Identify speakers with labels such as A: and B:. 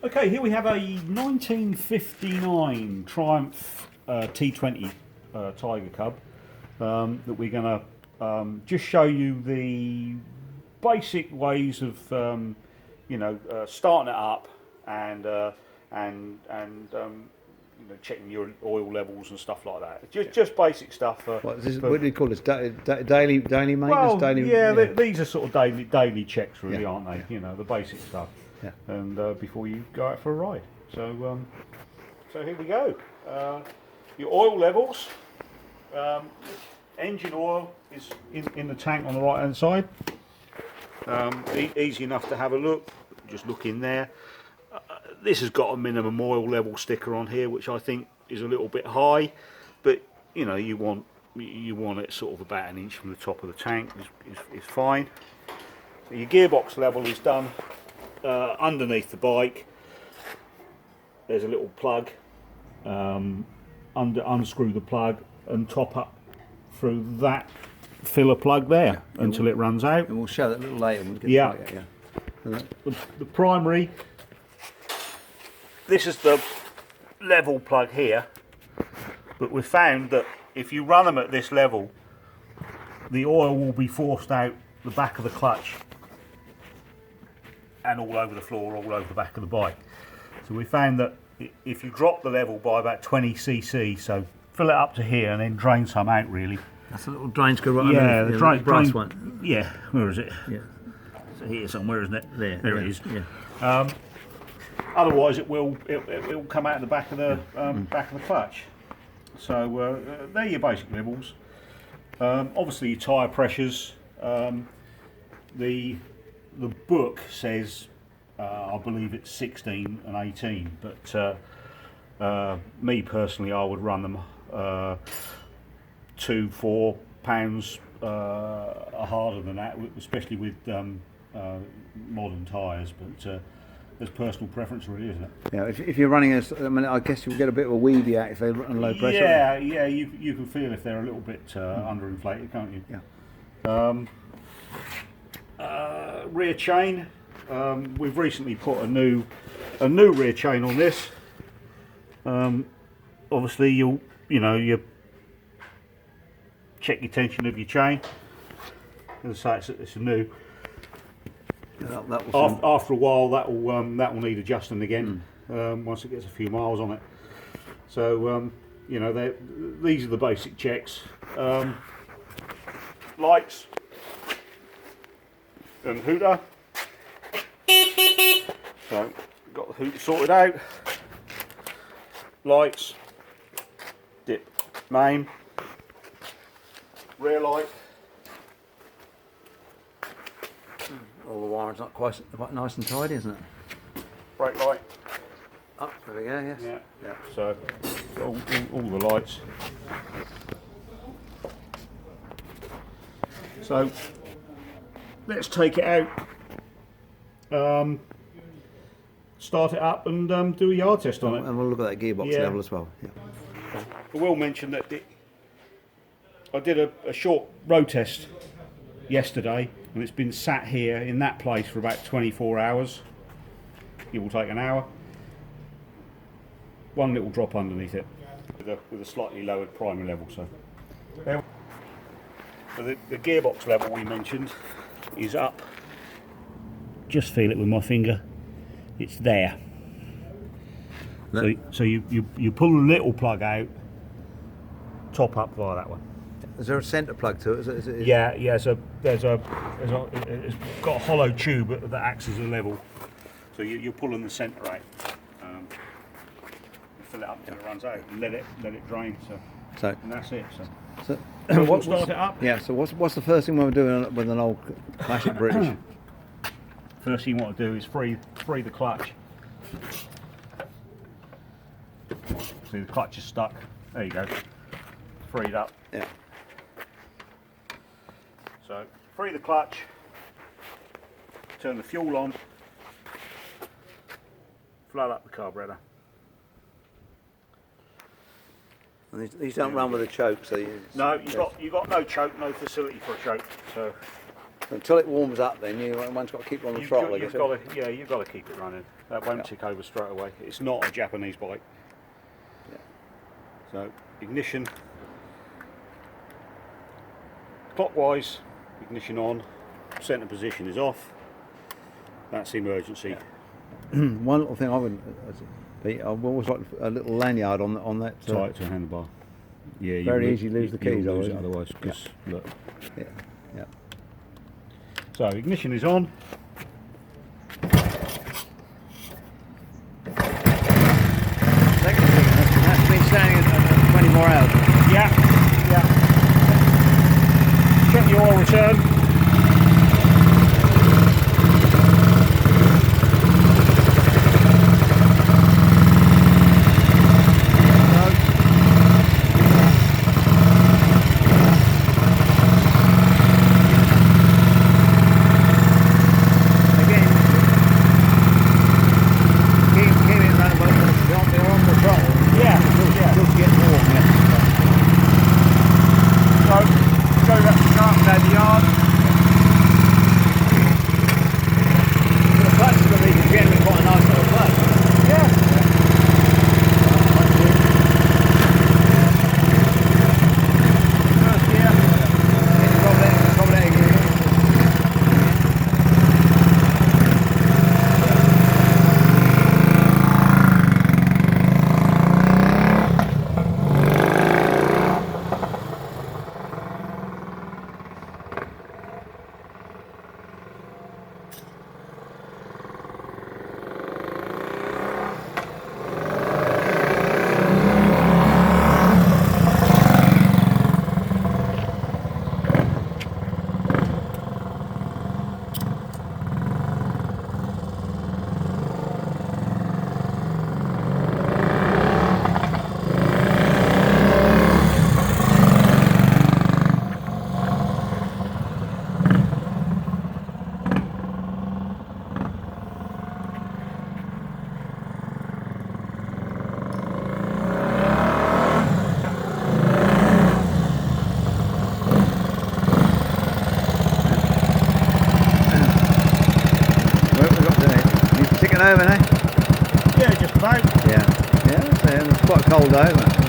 A: Okay, here we have a 1959 Triumph T20 Tiger Cub that we're going to just show you the basic ways of starting it up and checking your oil levels and stuff like that. Just basic stuff.
B: What do you call this? Daily maintenance?
A: Well,
B: daily,
A: these are sort of daily checks, really, aren't they?
B: Yeah.
A: You know, the basic stuff.
B: Yeah.
A: And before you go out for a ride. So here we go. Your oil levels. Engine oil is in the tank on the right hand side. Easy enough to have a look. Just look in there. This has got a minimum oil level sticker on here, which I think is a little bit high, but you know, you want it sort of about an inch from the top of the tank is fine. So your gearbox level is done underneath the bike. There's a little plug. Unscrew the plug and top up through that filler plug there until it runs out.
B: And we'll show that a little later. When we get
A: The primary. This is the level plug here, but we've found that if you run them at this level, the oil will be forced out the back of the clutch and all over the floor, all over the back of the bike. So we found that if you drop the level by about 20 cc, so fill it up to here and then drain some out, really.
B: That's a little drain screw right
A: yeah,
B: underneath.
A: The
B: brass one.
A: Yeah, where is it?
B: Yeah.
A: So here somewhere, isn't it? There it is.
B: Yeah.
A: Otherwise, it will come out the back of the back of the clutch. So they're your basic levels. Obviously, your tyre pressures. The book says, I believe it's 16 and 18, but me personally, I would run them 2-4 pounds harder than that, especially with modern tyres. But there's personal preference, really, isn't it? Yeah.
B: If you're running I guess you'll get a bit of a weedy out if they're on low pressure.
A: Yeah. You can feel if they're a little bit underinflated, can't you?
B: Yeah.
A: Rear chain. We've recently put a new rear chain on this. Obviously, you check your tension of your chain. As I say, it's new. After a while, that will need adjusting again once it gets a few miles on it. So these are the basic checks. Lights and hooter. So got the hooter sorted out. Lights, dip, main, rear light.
B: All the wiring's not quite nice and tidy, isn't it?
A: Brake light.
B: Oh, there we go. Yes.
A: Yeah. So all the lights. So let's take it out, start it up, and do a yard test on it.
B: And we'll look at that gearbox level as well. Yeah.
A: I will mention that I did a short road test yesterday, and it's been sat here in that place for about 24 hours. It will take an hour. One little drop underneath it with a slightly lowered primary level. So the gearbox level we mentioned is up. Just feel it with my finger. It's there. So you pull the little plug out, top up via that one.
B: Is there a centre plug to it? Is it?
A: Yeah. So it's got a hollow tube that acts as a level. So you're pulling the centre out. You fill it up until it runs out and let it drain. So and that's it. So we'll start it up.
B: Yeah. So what's the first thing we're doing with an old classic British?
A: First thing you want to do is free the clutch. See, the clutch is stuck. There you go. Freed up.
B: Yeah.
A: So free the clutch. Turn the fuel on. Flood up the carburetor.
B: And these don't run with a choke, so you
A: got no choke, no facility for a choke. So
B: until it warms up, then one's got to keep on the throttle.
A: You've got to keep it running. That won't tick over straight away. It's not a Japanese bike.
B: Yeah.
A: So ignition, clockwise, ignition on, centre position is off. That's emergency.
B: One little thing I wouldn't. I've always liked a little lanyard on that.
A: Tie it to a handlebar. Yeah,
B: Very easy to lose the keys.
A: Lose it otherwise. Cause look.
B: Yeah. Yeah.
A: So ignition is on.
B: That's been standing at 20 more hours.
A: Yeah. Check the oil return.
B: Over now?
A: Yeah, just about.
B: Yeah, it's quite cold though, isn't it?